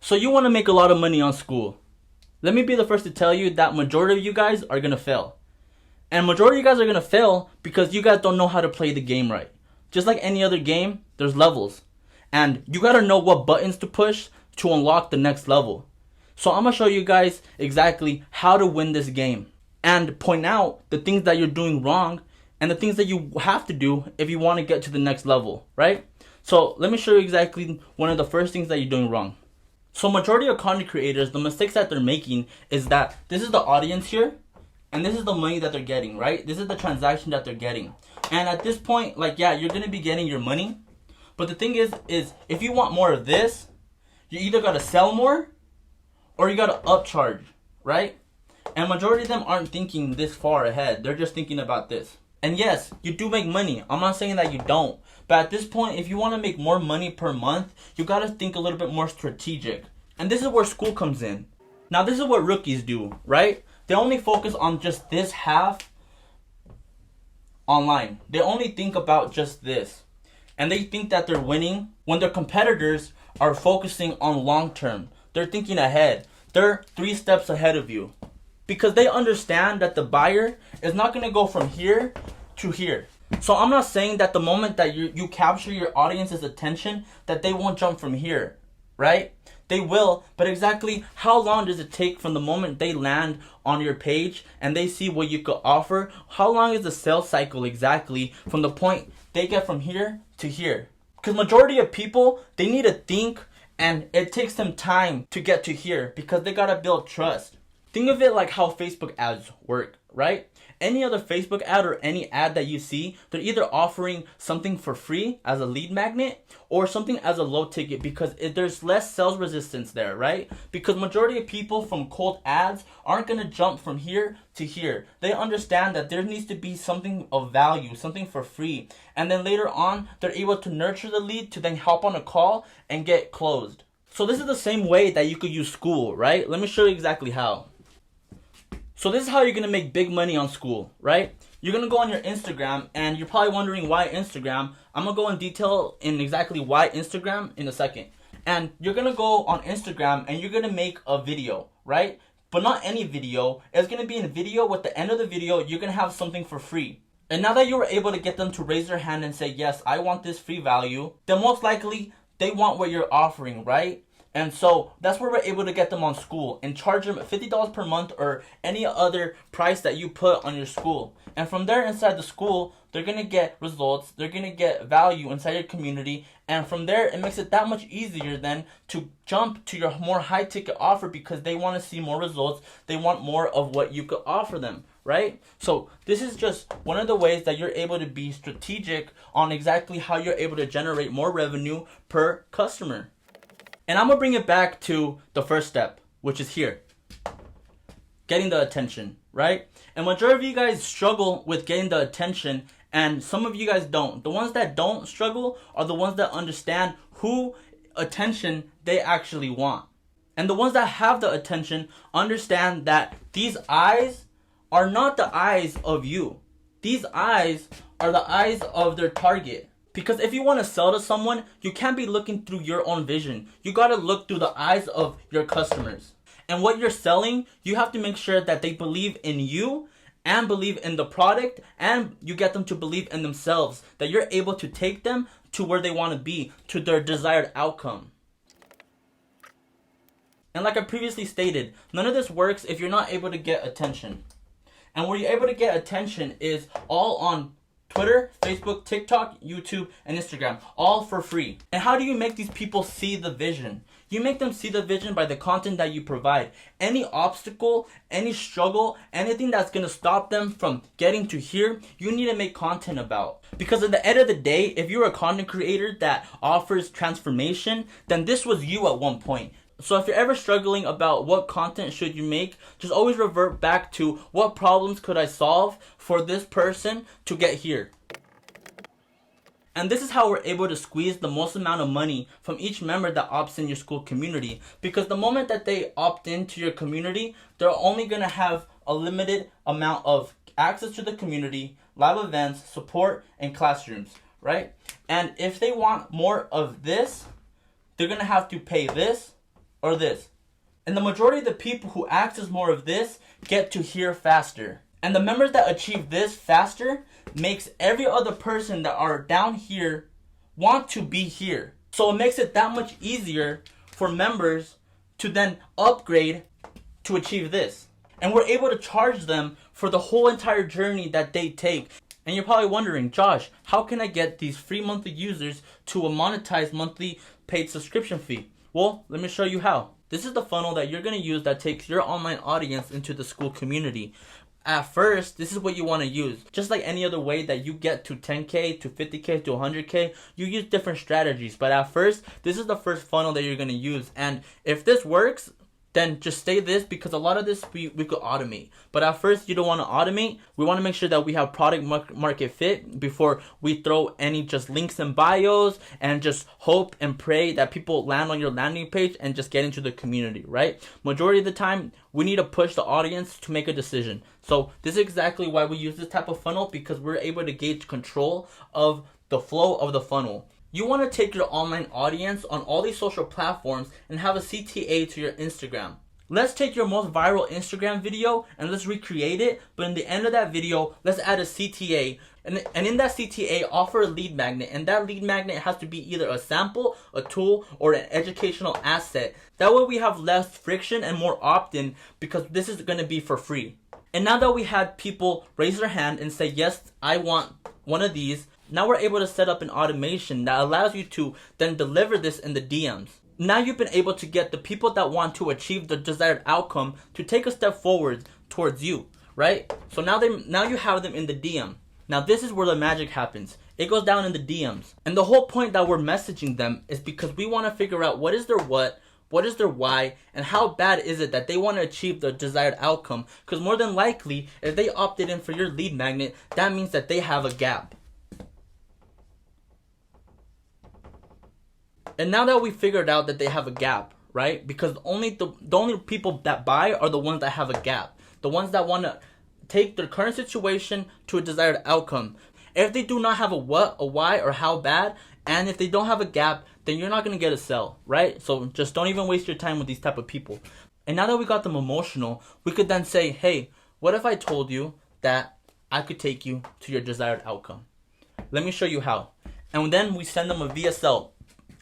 So you want to make a lot of money on Skool. Let me be the first to tell you that majority of you guys are going to fail. And majority of you guys are going to fail because you guys don't know how to play the game right. Just like any other game, there's levels. And you got to know what buttons to push to unlock the next level. So I'm going to show you guys exactly how to win this game. And point out the things that you're doing wrong and the things that you have to do if you want to get to the next level, right? So let me show you exactly one of the first things that you're doing wrong. So majority of content creators, the mistakes that they're making is that this is the audience here, and this is the money that they're getting, right? This is the transaction that they're getting. And at this point, like, yeah, you're going to be getting your money. But the thing is if you want more of this, you either got to sell more or you got to upcharge, right? And majority of them aren't thinking this far ahead. They're just thinking about this. And yes, you do make money. I'm not saying that you don't. But at this point, if you want to make more money per month, you got to think a little bit more strategic. And this is where Skool comes in. Now, this is what rookies do, right? They only focus on just this half online. They only think about just this. And they think that they're winning when their competitors are focusing on long term. They're thinking ahead. They're 3 steps ahead of you. Because they understand that the buyer is not going to go from here to here. So I'm not saying that the moment that you capture your audience's attention, that they won't jump from here, right? They will, but exactly how long does it take from the moment they land on your page and they see what you could offer? How long is the sales cycle exactly from the point they get from here to here? Because majority of people, they need to think, and it takes them time to get to here because they got to build trust. Think of it like how Facebook ads work, right? Any other Facebook ad or any ad that you see, they're either offering something for free as a lead magnet or something as a low ticket because there's less sales resistance there, right? Because majority of people from cold ads aren't going to jump from here to here. They understand that there needs to be something of value, something for free. And then later on, they're able to nurture the lead to then hop on a call and get closed. So this is the same way that you could use Skool, right? Let me show you exactly how. So this is how you're going to make big money on Skool, right? You're going to go on your Instagram, and you're probably wondering why Instagram. I'm going to go in detail in exactly why Instagram in a second. And you're going to go on Instagram, and you're going to make a video, right? But not any video. It's going to be a video. With the end of the video, you're going to have something for free. And now that you were able to get them to raise their hand and say, yes, I want this free value, then most likely they want what you're offering, right? And so that's where we're able to get them on Skool and charge them $50 per month or any other price that you put on your Skool. And from there inside the Skool, they're going to get results. They're going to get value inside your community. And from there, it makes it that much easier then to jump to your more high ticket offer because they want to see more results. They want more of what you could offer them, right? So this is just one of the ways that you're able to be strategic on exactly how you're able to generate more revenue per customer. And I'm going to bring it back to the first step, which is here. Getting the attention, right? And majority of you guys struggle with getting the attention, and some of you guys don't. The ones that don't struggle are the ones that understand who attention they actually want. And the ones that have the attention understand that these eyes are not the eyes of you. These eyes are the eyes of their target. Because if you want to sell to someone, you can't be looking through your own vision. You got to look through the eyes of your customers. And what you're selling, you have to make sure that they believe in you and believe in the product, and you get them to believe in themselves, that you're able to take them to where they want to be, to their desired outcome. And like I previously stated, none of this works if you're not able to get attention. And where you're able to get attention is all on Twitter, Facebook, TikTok, YouTube, and Instagram, all for free. And how do you make these people see the vision? You make them see the vision by the content that you provide. Any obstacle, any struggle, anything that's going to stop them from getting to here, you need to make content about. Because at the end of the day, if you're a content creator that offers transformation, then this was you at one point. So if you're ever struggling about what content should you make, just always revert back to what problems could I solve for this person to get here. And this is how we're able to squeeze the most amount of money from each member that opts in your Skool community. Because the moment that they opt into your community, they're only going to have a limited amount of access to the community, live events, support, and classrooms, right? And if they want more of this, they're going to have to pay this or this. And the majority of the people who access more of this get to here faster. And the members that achieve this faster makes every other person that are down here want to be here. So it makes it that much easier for members to then upgrade to achieve this. And we're able to charge them for the whole entire journey that they take. And you're probably wondering, Josh, how can I get these free monthly users to a monetized monthly paid subscription fee? Well, let me show you how. This is the funnel that you're going to use that takes your online audience into the Skool community. At first, this is what you want to use. Just like any other way that you get to 10K, to 50K, to 100K, you use different strategies. But at first, this is the first funnel that you're going to use. And if this works, then just stay this, because a lot of this we could automate. But at first, you don't want to automate. We want to make sure that we have product market fit before we throw any just links and bios and just hope and pray that people land on your landing page and just get into the community, right? Majority of the time, we need to push the audience to make a decision. So this is exactly why we use this type of funnel, because we're able to gauge control of the flow of the funnel. You want to take your online audience on all these social platforms and have a CTA to your Instagram. Let's take your most viral Instagram video and let's recreate it, but in the end of that video, let's add a CTA. And in that CTA, offer a lead magnet. And that lead magnet has to be either a sample, a tool, or an educational asset. That way we have less friction and more opt-in, because this is going to be for free. And now that we had people raise their hand and say, yes, I want one of these, now we're able to set up an automation that allows you to then deliver this in the DMs. Now you've been able to get the people that want to achieve the desired outcome to take a step forward towards you, right? So now you have them in the DM. Now this is where the magic happens. It goes down in the DMs. And the whole point that we're messaging them is because we want to figure out what is their what is their why, and how bad is it that they want to achieve the desired outcome. Because more than likely, if they opted in for your lead magnet, that means that they have a gap. And now that we figured out that they have a gap, right? Because the only people that buy are the ones that have a gap. The ones that want to take their current situation to a desired outcome. If they do not have a what, a why, or how bad, and if they don't have a gap, then you're not going to get a sell, right? So just don't even waste your time with these type of people. And now that we got them emotional, we could then say, hey, what if I told you that I could take you to your desired outcome? Let me show you how. And then we send them a VSL.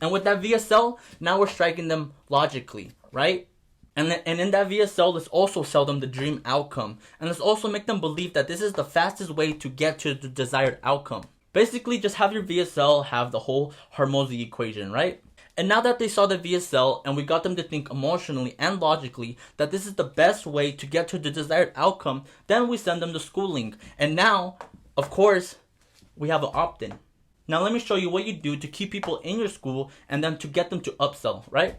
And with that VSL, now we're striking them logically, right? And in that VSL, let's also sell them the dream outcome. And let's also make them believe that this is the fastest way to get to the desired outcome. Basically, just have your VSL have the whole Hormozy equation, right? And now that they saw the VSL and we got them to think emotionally and logically that this is the best way to get to the desired outcome, then we send them the Skool link. And now, of course, we have an opt-in. Now let me show you what you do to keep people in your Skool and then to get them to upsell, right?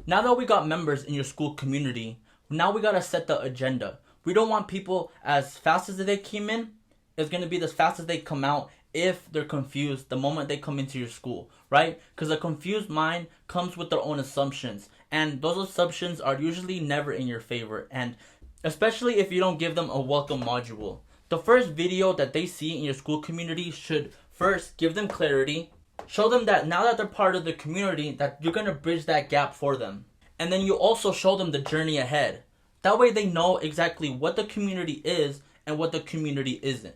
Now that we got members in your Skool community, now we gotta set the agenda. We don't want people as fast as they came in, it's gonna be as fast as they come out if they're confused the moment they come into your Skool, right? Because a confused mind comes with their own assumptions, and those assumptions are usually never in your favor, and especially if you don't give them a welcome module. The first video that they see in your Skool community should first give them clarity, show them that now that they're part of the community, that you're going to bridge that gap for them. And then you also show them the journey ahead. That way they know exactly what the community is and what the community isn't.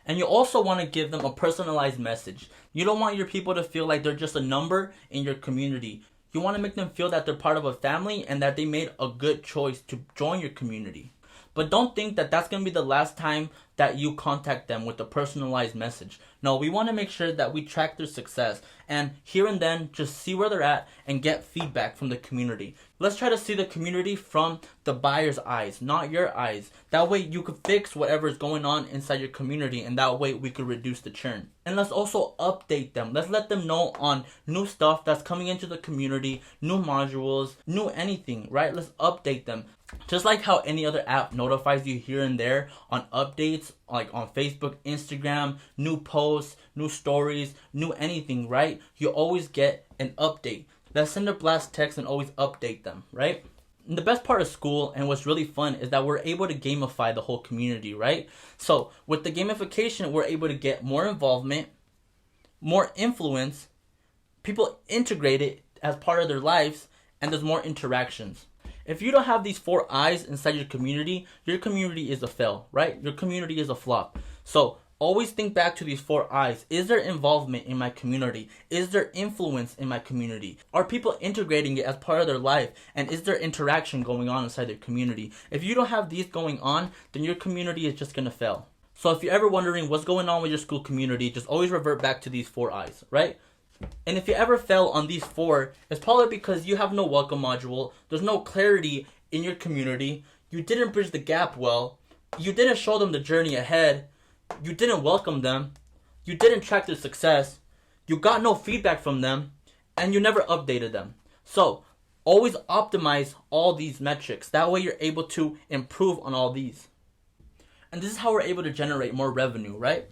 And you also want to give them a personalized message. You don't want your people to feel like they're just a number in your community. You want to make them feel that they're part of a family and that they made a good choice to join your community. But don't think that that's going to be the last time that you contact them with a personalized message. No, we want to make sure that we track their success and here and then just see where they're at and get feedback from the community. Let's try to see the community from the buyer's eyes, not your eyes. That way you could fix whatever is going on inside your community, and that way we could reduce the churn. And let's also update them. Let's let them know on new stuff that's coming into the community, new modules, new anything, right? Let's update them. Just like how any other app notifies you here and there on updates, like on Facebook, Instagram, new posts, new stories, new anything, right? You always get an update. Let's send a blast text and always update them, right? And the best part of Skool and what's really fun is that we're able to gamify the whole community, right? So with the gamification, we're able to get more involvement, more influence, people integrate it as part of their lives, and there's more interactions. If you don't have these 4 eyes inside your community is a fail, right? Your community is a flop. So always think back to these 4 eyes. Is there involvement in my community? Is there influence in my community? Are people integrating it as part of their life? And is there interaction going on inside their community? If you don't have these going on, then your community is just going to fail. So if you're ever wondering what's going on with your school community, just always revert back to these 4 eyes, right? And if you ever fail on these 4, it's probably because you have no welcome module, there's no clarity in your community, you didn't bridge the gap well, you didn't show them the journey ahead, you didn't welcome them, you didn't track their success, you got no feedback from them, and you never updated them. So always optimize all these metrics. That way you're able to improve on all these. And this is how we're able to generate more revenue, right?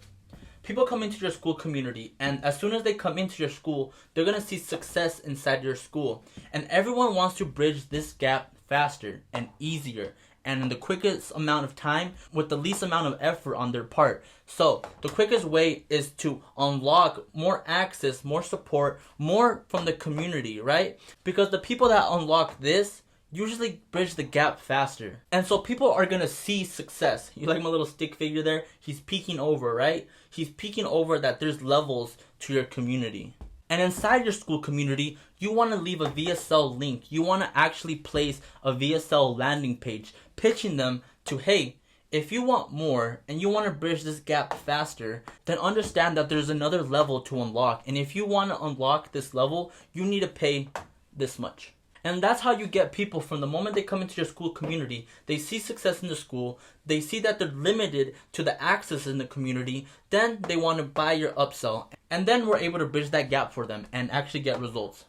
People come into your school community, and as soon as they come into your school, they're going to see success inside your school. And everyone wants to bridge this gap faster and easier and in the quickest amount of time with the least amount of effort on their part. So the quickest way is to unlock more access, more support, more from the community, right? Because the people that unlock this usually bridge the gap faster. And so people are going to see success. You like my little stick figure there? He's peeking over, right? He's peeking over that there's levels to your community. And inside your school community, you want to leave a VSL link. You want to actually place a VSL landing page, pitching them to, hey, if you want more and you want to bridge this gap faster, then understand that there's another level to unlock. And if you want to unlock this level, you need to pay this much. And that's how you get people from the moment they come into your school community, they see success in the school, they see that they're limited to the access in the community, then they want to buy your upsell. And then we're able to bridge that gap for them and actually get results.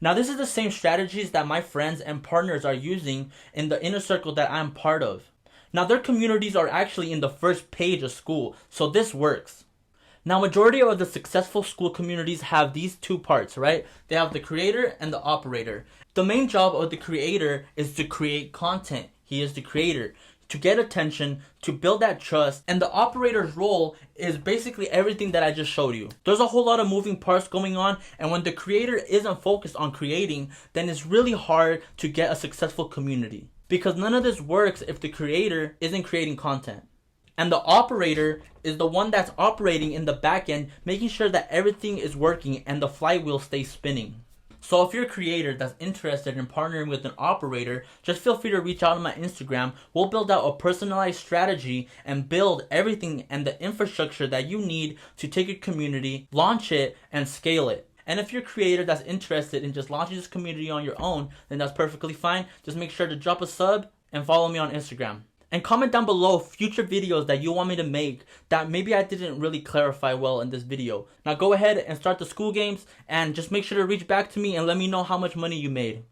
Now this is the same strategies that my friends and partners are using in the inner circle that I'm part of. Now their communities are actually in the first page of Skool, so this works. Now, majority of the successful school communities have these 2 parts, right? They have the creator and the operator. The main job of the creator is to create content. He is the creator. To get attention, to build that trust, and the operator's role is basically everything that I just showed you. There's a whole lot of moving parts going on, and when the creator isn't focused on creating, then it's really hard to get a successful community. Because none of this works if the creator isn't creating content. And the operator is the one that's operating in the back end, making sure that everything is working and the flywheel stays spinning. So if you're a creator that's interested in partnering with an operator, just feel free to reach out on my Instagram. We'll build out a personalized strategy and build everything and the infrastructure that you need to take your community, launch it, and scale it. And if you're a creator that's interested in just launching this community on your own, then that's perfectly fine. Just make sure to drop a sub and follow me on Instagram. And comment down below future videos that you want me to make that maybe I didn't really clarify well in this video. Now go ahead and start the Skool games and just make sure to reach back to me and let me know how much money you made.